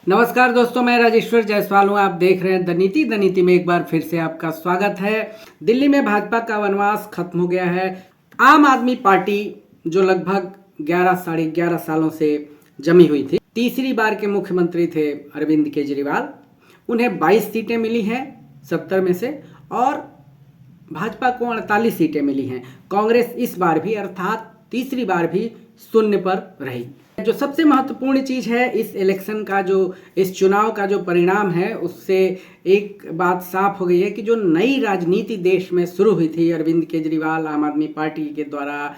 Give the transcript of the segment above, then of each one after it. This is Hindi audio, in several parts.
नमस्कार दोस्तों, मैं राजेश्वर जायसवाल हूँ। आप देख रहे हैं द नीति में एक बार फिर से आपका स्वागत है। दिल्ली में भाजपा का वनवास खत्म हो गया है। आम आदमी पार्टी जो लगभग 11 साढ़े 11 सालों से जमी हुई थी, तीसरी बार के मुख्यमंत्री थे अरविंद केजरीवाल। उन्हें 22 सीटें मिली हैं 70 में से, और भाजपा को 48 सीटें मिली हैं। कांग्रेस इस बार भी अर्थात तीसरी बार भी शून्य पर रही। जो सबसे महत्वपूर्ण चीज है इस इलेक्शन का, जो इस चुनाव का जो परिणाम है, उससे एक बात साफ हो गई है कि जो नई राजनीति देश में शुरू हुई थी अरविंद केजरीवाल आम आदमी पार्टी के द्वारा,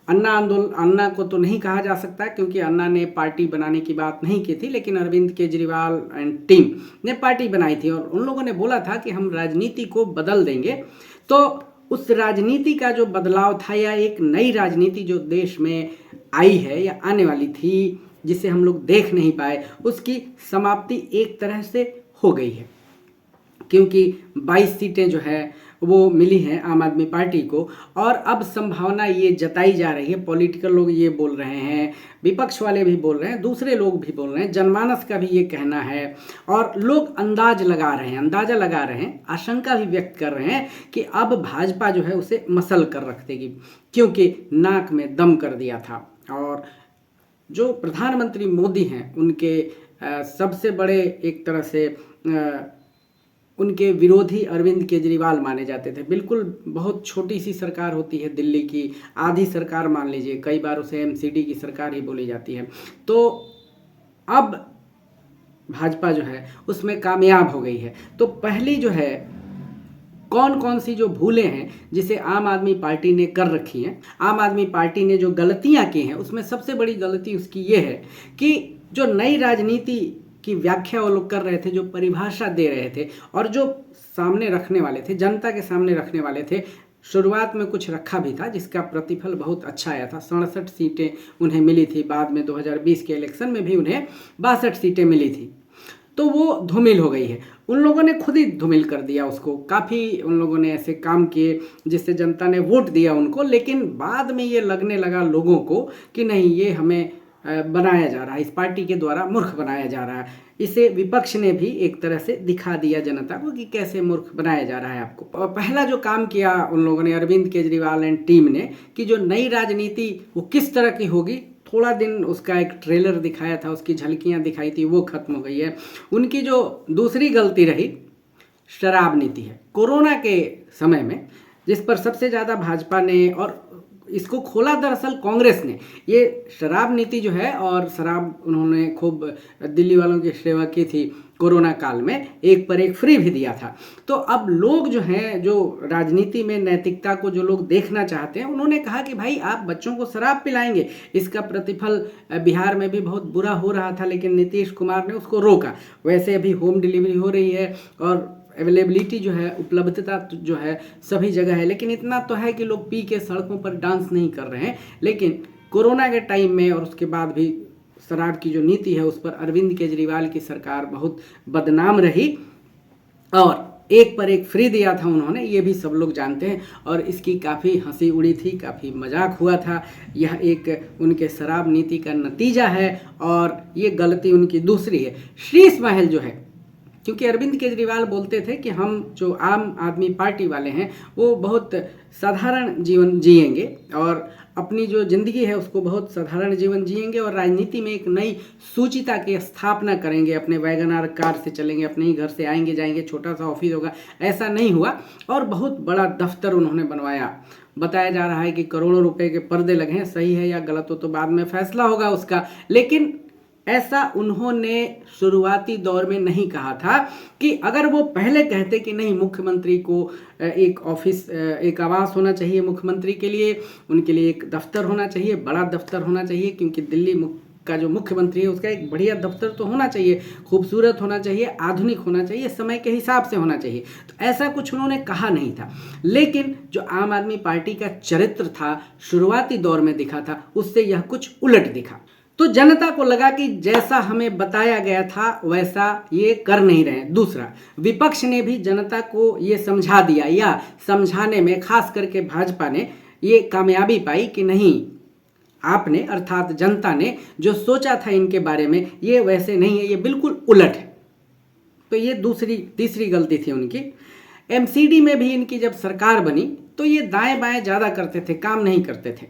अन्ना को तो नहीं कहा जा सकता क्योंकि अन्ना ने पार्टी बनाने की बात नहीं की थी, लेकिन अरविंद केजरीवाल एंड टीम ने पार्टी बनाई थी और उन लोगों ने बोला था कि हम राजनीति को बदल देंगे। तो उस राजनीति का जो बदलाव था, या एक नई राजनीति जो देश में आई है या आने वाली थी, जिसे हम लोग देख नहीं पाए, उसकी समाप्ति एक तरह से हो गई है, क्योंकि 22 सीटें जो है वो मिली हैं आम आदमी पार्टी को। और अब संभावना ये जताई जा रही है, पॉलिटिकल लोग ये बोल रहे हैं, विपक्ष वाले भी बोल रहे हैं, दूसरे लोग भी बोल रहे हैं, जनमानस का भी ये कहना है, और लोग अंदाजा लगा रहे हैं, आशंका भी व्यक्त कर रहे हैं कि अब भाजपा जो है उसे मसल कर रख देगी, क्योंकि नाक में दम कर दिया था। और जो प्रधानमंत्री मोदी हैं, उनके सबसे बड़े एक तरह से उनके विरोधी अरविंद केजरीवाल माने जाते थे। बिल्कुल बहुत छोटी सी सरकार होती है दिल्ली की, आधी सरकार मान लीजिए, कई बार उसे एमसीडी की सरकार ही बोली जाती है। तो अब भाजपा जो है उसमें कामयाब हो गई है। तो पहली जो है, कौन कौन सी जो भूलें हैं जिसे आम आदमी पार्टी ने कर रखी हैं, आम आदमी पार्टी ने जो गलतियां की हैं, उसमें सबसे बड़ी गलती उसकी ये है कि जो नई राजनीति की व्याख्या वो लोग कर रहे थे, जो परिभाषा दे रहे थे और जो सामने रखने वाले थे, जनता के सामने रखने वाले थे, शुरुआत में कुछ रखा भी था जिसका प्रतिफल बहुत अच्छा आया था। 67 सीटें उन्हें मिली थी। बाद में 2020 के इलेक्शन में भी उन्हें 62 सीटें मिली थी। तो वो धूमिल हो गई है। उन लोगों ने खुद ही धूमिल कर दिया उसको। काफ़ी उन लोगों ने ऐसे काम किए जिससे जनता ने वोट दिया उनको, लेकिन बाद में ये लगने लगा लोगों को कि नहीं, ये हमें बनाया जा रहा है, इस पार्टी के द्वारा मूर्ख बनाया जा रहा है। इसे विपक्ष ने भी एक तरह से दिखा दिया जनता को कि कैसे मूर्ख बनाया जा रहा है आपको। और पहला जो काम किया उन लोगों ने, अरविंद केजरीवाल एंड टीम ने, कि जो नई राजनीति वो किस तरह की होगी, थोड़ा दिन उसका एक ट्रेलर दिखाया था, उसकी झलकियां दिखाई थी, वो खत्म हो गई है। उनकी जो दूसरी गलती रही, शराब नीति है। कोरोना के समय में जिस पर सबसे ज़्यादा भाजपा ने, और इसको खोला दरअसल कांग्रेस ने, ये शराब नीति जो है, और शराब उन्होंने खूब दिल्ली वालों की सेवा की थी कोरोना काल में, एक पर एक फ्री भी दिया था। तो अब लोग जो हैं, जो राजनीति में नैतिकता को जो लोग देखना चाहते हैं, उन्होंने कहा कि भाई आप बच्चों को शराब पिलाएंगे। इसका प्रतिफल बिहार में भी बहुत बुरा हो रहा था, लेकिन नीतीश कुमार ने उसको रोका। वैसे अभी होम डिलीवरी हो रही है और अवेलेबिलिटी जो है, उपलब्धता जो है सभी जगह है, लेकिन इतना तो है कि लोग पी के सड़कों पर डांस नहीं कर रहे हैं। लेकिन कोरोना के टाइम में और उसके बाद भी शराब की जो नीति है, उस पर अरविंद केजरीवाल की सरकार बहुत बदनाम रही, और एक पर एक फ्री दिया था उन्होंने, ये भी सब लोग जानते हैं, और इसकी काफ़ी हंसी उड़ी थी, काफ़ी मजाक हुआ था। यह एक उनके शराब नीति का नतीजा है, और ये गलती उनकी दूसरी है। शीश महल जो है, क्योंकि अरविंद केजरीवाल बोलते थे कि हम जो आम आदमी पार्टी वाले हैं वो बहुत साधारण जीवन जिएंगे, और अपनी जो ज़िंदगी है उसको बहुत साधारण जीवन जिएंगे, और राजनीति में एक नई सूचिता की स्थापना करेंगे। अपने वैगनार कार से चलेंगे, अपने ही घर से आएंगे जाएंगे, छोटा सा ऑफिस होगा। ऐसा नहीं हुआ, और बहुत बड़ा दफ्तर उन्होंने बनवाया। बताया जा रहा है कि करोड़ों रुपए के पर्दे लगे हैं। सही है या गलत हो तो बाद में फैसला होगा उसका, लेकिन ऐसा उन्होंने शुरुआती दौर में नहीं कहा था। कि अगर वो पहले कहते कि नहीं, मुख्यमंत्री को एक ऑफिस, एक आवास होना चाहिए मुख्यमंत्री के लिए, उनके लिए एक दफ्तर होना चाहिए, बड़ा दफ्तर होना चाहिए, क्योंकि दिल्ली का जो मुख्यमंत्री है उसका एक बढ़िया दफ्तर तो होना चाहिए, खूबसूरत होना चाहिए, आधुनिक होना चाहिए, समय के हिसाब से होना चाहिए। तो ऐसा कुछ उन्होंने कहा नहीं था, लेकिन जो आम आदमी पार्टी का चरित्र था शुरुआती दौर में दिखा था, उससे यह कुछ उलट दिखा। तो जनता को लगा कि जैसा हमें बताया गया था वैसा ये कर नहीं रहे। दूसरा, विपक्ष ने भी जनता को ये समझा दिया, या समझाने में खास करके भाजपा ने ये कामयाबी पाई कि नहीं, आपने अर्थात जनता ने जो सोचा था इनके बारे में ये वैसे नहीं है, ये बिल्कुल उलट है। तो ये तीसरी गलती थी उनकी। एमसीडी में भी इनकी जब सरकार बनी तो ये दाएं बाएं ज़्यादा करते थे, काम नहीं करते थे।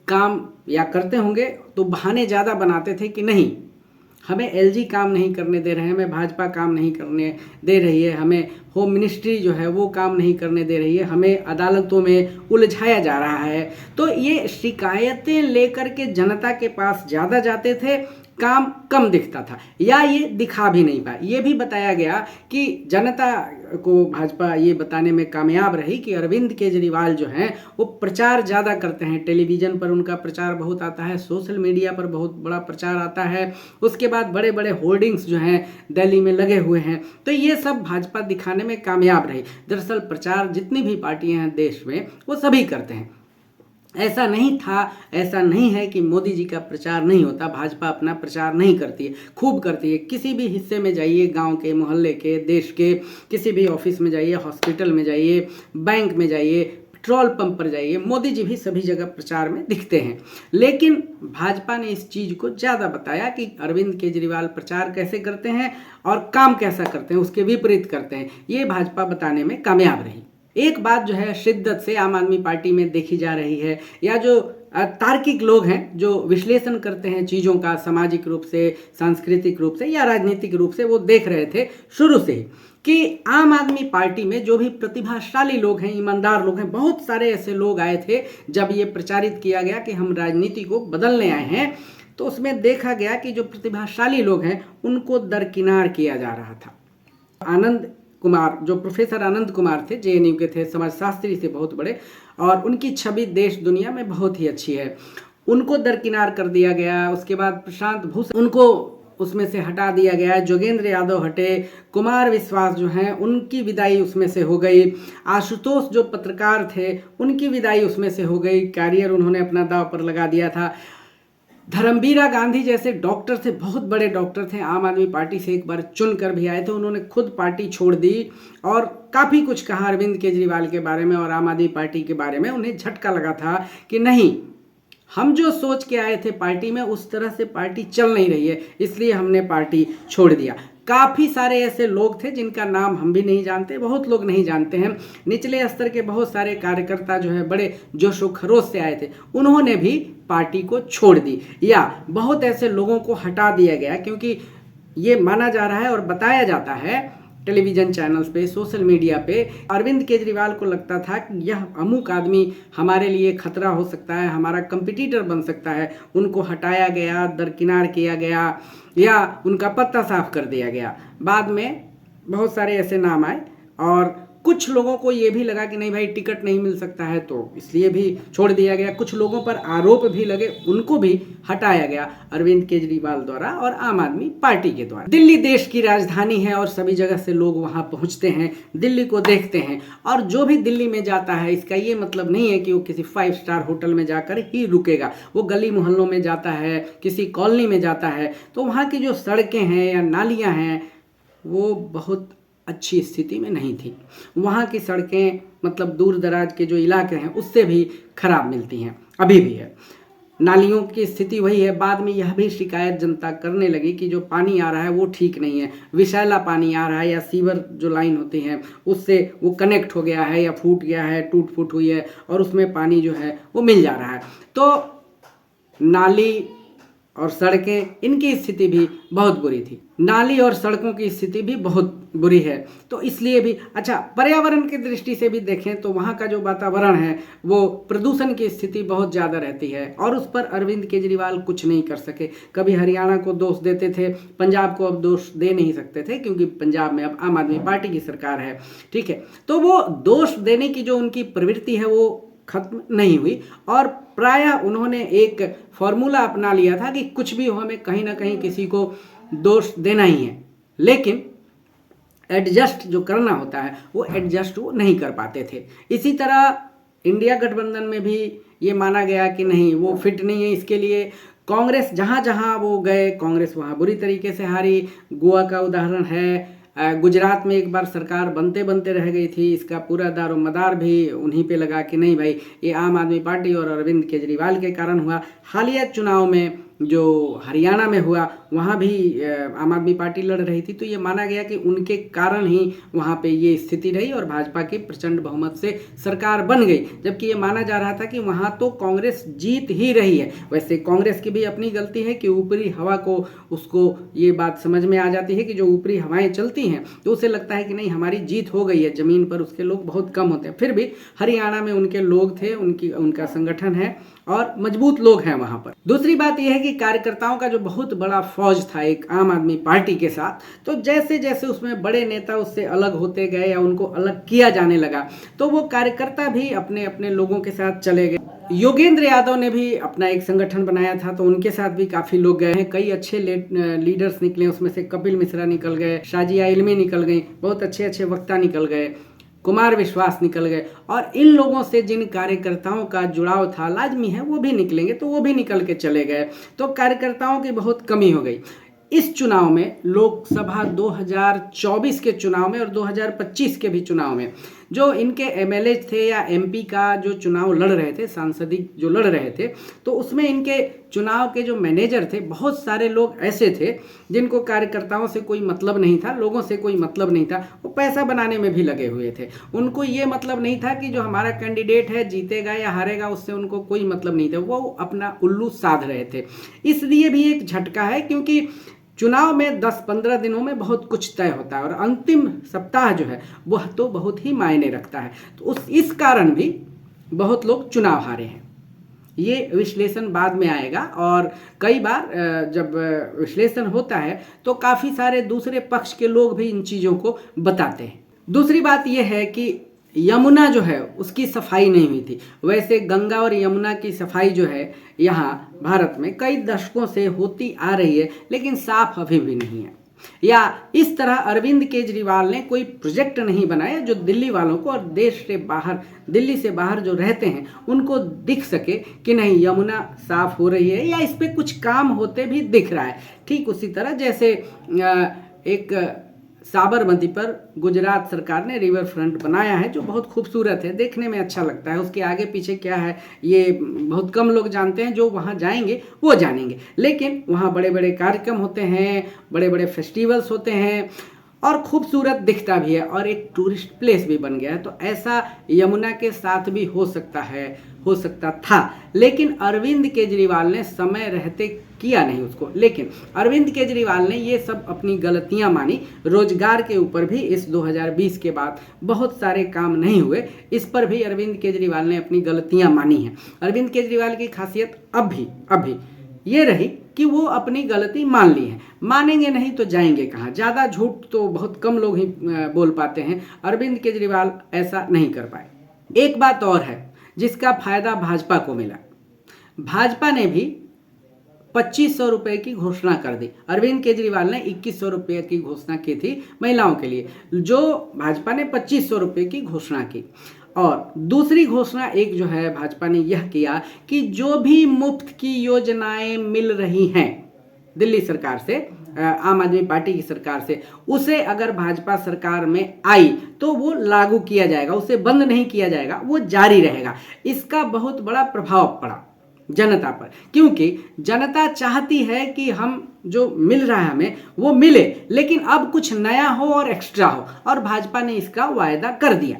काम या करते होंगे तो बहाने ज़्यादा बनाते थे कि नहीं हमें एलजी काम नहीं करने दे रहे हैं, हमें भाजपा काम नहीं करने दे रही है, हमें होम मिनिस्ट्री जो है वो काम नहीं करने दे रही है, हमें अदालतों में उलझाया जा रहा है। तो ये शिकायतें लेकर के जनता के पास ज़्यादा जाते थे, काम कम दिखता था या ये दिखा भी नहीं पाए। ये भी बताया गया कि जनता को भाजपा ये बताने में कामयाब रही कि अरविंद केजरीवाल जो हैं वो प्रचार ज़्यादा करते हैं, टेलीविज़न पर उनका प्रचार बहुत आता है, सोशल मीडिया पर बहुत बड़ा प्रचार आता है, उसके बाद बड़े बड़े होर्डिंग्स जो हैं दिल्ली में लगे हुए हैं। तो ये सब भाजपा दिखाने में कामयाब रही। दरअसल प्रचार जितनी भी पार्टियां हैं देश में वो सभी करते हैं। ऐसा नहीं था, ऐसा नहीं है कि मोदी जी का प्रचार नहीं होता, भाजपा अपना प्रचार नहीं करती है, खूब करती है। किसी भी हिस्से में जाइए, गांव के, मोहल्ले के, देश के किसी भी ऑफिस में जाइए, हॉस्पिटल में जाइए, बैंक में जाइए, पेट्रोल पंप पर जाइए, मोदी जी भी सभी जगह प्रचार में दिखते हैं। लेकिन भाजपा ने इस चीज़ को ज़्यादा बताया कि अरविंद केजरीवाल प्रचार कैसे करते हैं और काम कैसा करते हैं, उसके विपरीत करते हैं। ये भाजपा बताने में कामयाब रही। एक बात जो है शिद्दत से आम आदमी पार्टी में देखी जा रही है, या जो तार्किक लोग हैं जो विश्लेषण करते हैं चीज़ों का सामाजिक रूप से, सांस्कृतिक रूप से या राजनीतिक रूप से, वो देख रहे थे शुरू से ही कि आम आदमी पार्टी में जो भी प्रतिभाशाली लोग हैं, ईमानदार लोग हैं, बहुत सारे ऐसे लोग आए थे जब ये प्रचारित किया गया कि हम राजनीति को बदलने आए हैं। तो उसमें देखा गया कि जो प्रतिभाशाली लोग हैं उनको दरकिनार किया जा रहा था। आनंद कुमार, जो प्रोफेसर आनंद कुमार थे, जेएनयू के थे, समाजशास्त्री थे बहुत बड़े, और उनकी छवि देश दुनिया में बहुत ही अच्छी है, उनको दरकिनार कर दिया गया। उसके बाद प्रशांत भूषण, उनको उसमें से हटा दिया गया। जोगेंद्र यादव हटे, कुमार विश्वास जो हैं उनकी विदाई उसमें से हो गई। आशुतोष जो पत्रकार थे उनकी विदाई उसमें से हो गई, कैरियर उन्होंने अपना दांव पर लगा दिया था। धर्मवीरा गांधी जैसे डॉक्टर थे, बहुत बड़े डॉक्टर थे, आम आदमी पार्टी से एक बार चुन कर भी आए थे, उन्होंने खुद पार्टी छोड़ दी और काफ़ी कुछ कहा अरविंद केजरीवाल के बारे में और आम आदमी पार्टी के बारे में। उन्हें झटका लगा था कि नहीं, हम जो सोच के आए थे पार्टी में उस तरह से पार्टी चल नहीं रही है, इसलिए हमने पार्टी छोड़ दिया। काफ़ी सारे ऐसे लोग थे जिनका नाम हम भी नहीं जानते, बहुत लोग नहीं जानते हैं। निचले स्तर के बहुत सारे कार्यकर्ता जो है बड़े जोशो खरोश से आए थे, उन्होंने भी पार्टी को छोड़ दी, या बहुत ऐसे लोगों को हटा दिया गया, क्योंकि ये माना जा रहा है और बताया जाता है टेलीविज़न चैनल्स पे, सोशल मीडिया पे, अरविंद केजरीवाल को लगता था कि यह अमुक आदमी हमारे लिए खतरा हो सकता है, हमारा कंपटीटर बन सकता है। उनको हटाया गया, दरकिनार किया गया या उनका पत्ता साफ कर दिया गया। बाद में बहुत सारे ऐसे नाम आए और कुछ लोगों को ये भी लगा कि नहीं भाई टिकट नहीं मिल सकता है, तो इसलिए भी छोड़ दिया गया। कुछ लोगों पर आरोप भी लगे, उनको भी हटाया गया अरविंद केजरीवाल द्वारा और आम आदमी पार्टी के द्वारा। दिल्ली देश की राजधानी है और सभी जगह से लोग वहां पहुंचते हैं, दिल्ली को देखते हैं, और जो भी दिल्ली में जाता है इसका ये मतलब नहीं है कि वो किसी 5 स्टार होटल में जाकर ही रुकेगा। वो गली मोहल्लों में जाता है, किसी कॉलोनी में जाता है, तो वहाँ की जो सड़कें हैं या नालियाँ हैं वो बहुत अच्छी स्थिति में नहीं थी। वहाँ की सड़कें मतलब दूर दराज के जो इलाके हैं उससे भी खराब मिलती हैं, अभी भी है। नालियों की स्थिति वही है। बाद में यह भी शिकायत जनता करने लगी कि जो पानी आ रहा है वो ठीक नहीं है, विषैला पानी आ रहा है, या सीवर जो लाइन होती है उससे वो कनेक्ट हो गया है या फूट गया है, टूट फूट हुई है और उसमें पानी जो है वो मिल जा रहा है। तो नाली और सड़कें, इनकी स्थिति भी बहुत बुरी थी। नाली और सड़कों की स्थिति भी बहुत बुरी है। तो इसलिए भी अच्छा, पर्यावरण की दृष्टि से भी देखें तो वहाँ का जो वातावरण है वो प्रदूषण की स्थिति बहुत ज़्यादा रहती है और उस पर अरविंद केजरीवाल कुछ नहीं कर सके। कभी हरियाणा को दोष देते थे, पंजाब को अब दोष दे नहीं सकते थे क्योंकि पंजाब में अब आम आदमी पार्टी की सरकार है, ठीक है। तो वो दोष देने की जो उनकी प्रवृत्ति है वो खत्म नहीं हुई और प्रायः उन्होंने एक फॉर्मूला अपना लिया था कि कुछ भी हो हमें कहीं ना कहीं किसी को दोष देना ही है, लेकिन एडजस्ट जो करना होता है वो एडजस्ट वो नहीं कर पाते थे। इसी तरह इंडिया गठबंधन में भी ये माना गया कि नहीं वो फिट नहीं है, इसके लिए कांग्रेस जहाँ जहाँ वो गए कांग्रेस वहाँ बुरी तरीके से हारी। गोवा का उदाहरण है, गुजरात में एक बार सरकार बनते बनते रह गई थी, इसका पूरा दारोमदार भी उन्हीं पे लगा कि नहीं भाई ये आम आदमी पार्टी और अरविंद केजरीवाल के कारण हुआ। हालिया चुनाव में जो हरियाणा में हुआ वहाँ भी आम आदमी पार्टी लड़ रही थी, तो ये माना गया कि उनके कारण ही वहाँ पे ये स्थिति रही और भाजपा की प्रचंड बहुमत से सरकार बन गई, जबकि ये माना जा रहा था कि वहाँ तो कांग्रेस जीत ही रही है। वैसे कांग्रेस की भी अपनी गलती है कि ऊपरी हवा को उसको ये बात समझ में आ जाती है कि जो ऊपरी हवाएं चलती हैं तो उसे लगता है कि नहीं हमारी जीत हो गई है, ज़मीन पर उसके लोग बहुत कम होते हैं। फिर भी हरियाणा में उनके लोग थे, उनका संगठन है और मजबूत लोग हैं वहां पर। दूसरी बात यह है कि कार्यकर्ताओं का जो बहुत बड़ा फौज था एक आम आदमी पार्टी के साथ, तो जैसे जैसे उसमें बड़े नेता उससे अलग होते गए या उनको अलग किया जाने लगा तो वो कार्यकर्ता भी अपने अपने लोगों के साथ चले गए। योगेंद्र यादव ने भी अपना एक संगठन बनाया था तो उनके साथ भी काफी लोग गए हैं, कई अच्छे लीडर्स निकले, उसमें से कपिल मिश्रा निकल गए, शाजिया इल्मी निकल गई, बहुत अच्छे अच्छे वक्ता निकल गए, कुमार विश्वास निकल गए, और इन लोगों से जिन कार्यकर्ताओं का जुड़ाव था लाजमी है वो भी निकलेंगे, तो वो भी निकल के चले गए, तो कार्यकर्ताओं की बहुत कमी हो गई। इस चुनाव में लोकसभा 2024 के चुनाव में और 2025 के भी चुनाव में जो इनके एमएलए थे या एमपी का जो चुनाव लड़ रहे थे, सांसदिक जो लड़ रहे थे, तो उसमें इनके चुनाव के जो मैनेजर थे बहुत सारे लोग ऐसे थे जिनको कार्यकर्ताओं से कोई मतलब नहीं था, लोगों से कोई मतलब नहीं था, वो पैसा बनाने में भी लगे हुए थे। उनको ये मतलब नहीं था कि जो हमारा कैंडिडेट है जीतेगा या हारेगा, उससे उनको कोई मतलब नहीं था, वो अपना उल्लू साध रहे थे। इसलिए भी एक झटका है क्योंकि चुनाव में 10-15 दिनों में बहुत कुछ तय होता है और अंतिम सप्ताह जो है वह तो बहुत ही मायने रखता है, तो इस कारण भी बहुत लोग चुनाव हारे हैं। ये विश्लेषण बाद में आएगा और कई बार जब विश्लेषण होता है तो काफ़ी सारे दूसरे पक्ष के लोग भी इन चीज़ों को बताते हैं। दूसरी बात यह है कि यमुना जो है उसकी सफाई नहीं हुई थी। वैसे गंगा और यमुना की सफाई जो है यहाँ भारत में कई दशकों से होती आ रही है, लेकिन साफ अभी भी नहीं है। या इस तरह अरविंद केजरीवाल ने कोई प्रोजेक्ट नहीं बनाया जो दिल्ली वालों को और देश से बाहर, दिल्ली से बाहर जो रहते हैं उनको दिख सके कि नहीं यमुना साफ हो रही है या इस पे कुछ काम होते भी दिख रहा है। ठीक उसी तरह जैसे एक साबरमती पर गुजरात सरकार ने रिवर फ्रंट बनाया है जो बहुत खूबसूरत है, देखने में अच्छा लगता है। उसके आगे पीछे क्या है ये बहुत कम लोग जानते हैं, जो वहाँ जाएंगे वो जानेंगे, लेकिन वहाँ बड़े बड़े कार्यक्रम होते हैं, बड़े बड़े फेस्टिवल्स होते हैं और खूबसूरत दिखता भी है और एक टूरिस्ट प्लेस भी बन गया है। तो ऐसा यमुना के साथ भी हो सकता था, लेकिन अरविंद केजरीवाल ने समय रहते किया नहीं उसको। लेकिन अरविंद केजरीवाल ने ये सब अपनी गलतियां मानी। रोजगार के ऊपर भी इस 2020 के बाद बहुत सारे काम नहीं हुए, इस पर भी अरविंद केजरीवाल ने अपनी गलतियां मानी हैं। अरविंद केजरीवाल की खासियत अभी ये रही कि वो अपनी गलती मान ली है, मानेंगे नहीं तो जाएंगे कहाँ। ज़्यादा झूठ तो बहुत कम लोग ही बोल पाते हैं, अरविंद केजरीवाल ऐसा नहीं कर पाए। एक बात और है जिसका फायदा भाजपा को मिला, भाजपा ने भी 2500 रुपये की घोषणा कर दी। अरविंद केजरीवाल ने 2100 रुपये की घोषणा की थी महिलाओं के लिए, जो भाजपा ने 2500 रुपये की घोषणा की। और दूसरी घोषणा एक जो है भाजपा ने यह किया कि जो भी मुफ्त की योजनाएं मिल रही हैं दिल्ली सरकार से, आम आदमी पार्टी की सरकार से, उसे अगर भाजपा सरकार में आई तो वो लागू किया जाएगा, उसे बंद नहीं किया जाएगा, वो जारी रहेगा। इसका बहुत बड़ा प्रभाव पड़ा जनता पर, क्योंकि जनता चाहती है कि हम जो मिल रहा है हमें वो मिले, लेकिन अब कुछ नया हो और एक्स्ट्रा हो, और भाजपा ने इसका वायदा कर दिया।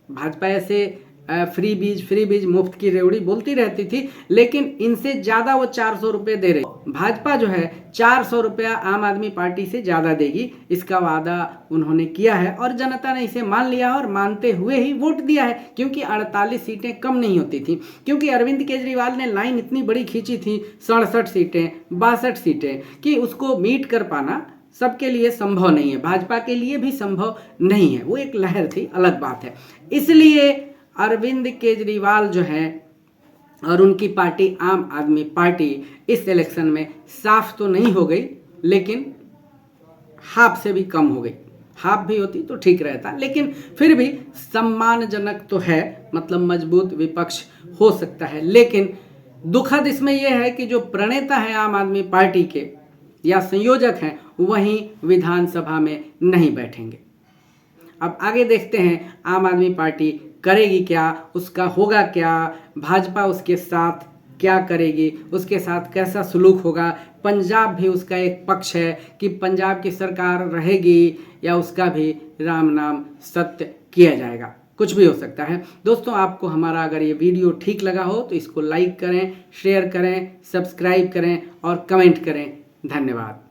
भाजपा ऐसे फ्री बीज मुफ्त की रेवड़ी बोलती रहती थी, लेकिन इनसे ज्यादा वो 400 रुपये दे रही। भाजपा जो है 400 रुपया आम आदमी पार्टी से ज्यादा देगी, इसका वादा उन्होंने किया है और जनता ने इसे मान लिया और मानते हुए ही वोट दिया है, क्योंकि 48 सीटें कम नहीं होती थी। क्योंकि अरविंद केजरीवाल ने लाइन इतनी बड़ी खींची थी, 67 सीटें 62 सीटें, कि उसको मीट कर पाना सबके लिए संभव नहीं है, भाजपा के लिए भी संभव नहीं है। वो एक लहर थी, अलग बात है। इसलिए अरविंद केजरीवाल जो है और उनकी पार्टी आम आदमी पार्टी इस इलेक्शन में साफ तो नहीं हो गई, लेकिन हाफ से भी कम हो गई। हाफ भी होती तो ठीक रहता, लेकिन फिर भी सम्मानजनक तो है, मतलब मजबूत विपक्ष हो सकता है। लेकिन दुखद इसमें यह है कि जो प्रणेता है आम आदमी पार्टी के, या संयोजक हैं वहीं विधानसभा में नहीं बैठेंगे। अब आगे देखते हैं आम आदमी पार्टी करेगी क्या, उसका होगा क्या, भाजपा उसके साथ क्या करेगी, उसके साथ कैसा सलूक होगा। पंजाब भी उसका एक पक्ष है कि पंजाब की सरकार रहेगी या उसका भी राम नाम सत्य किया जाएगा, कुछ भी हो सकता है। दोस्तों, आपको हमारा अगर ये वीडियो ठीक लगा हो तो इसको लाइक करें, शेयर करें, सब्सक्राइब करें और कमेंट करें। धन्यवाद।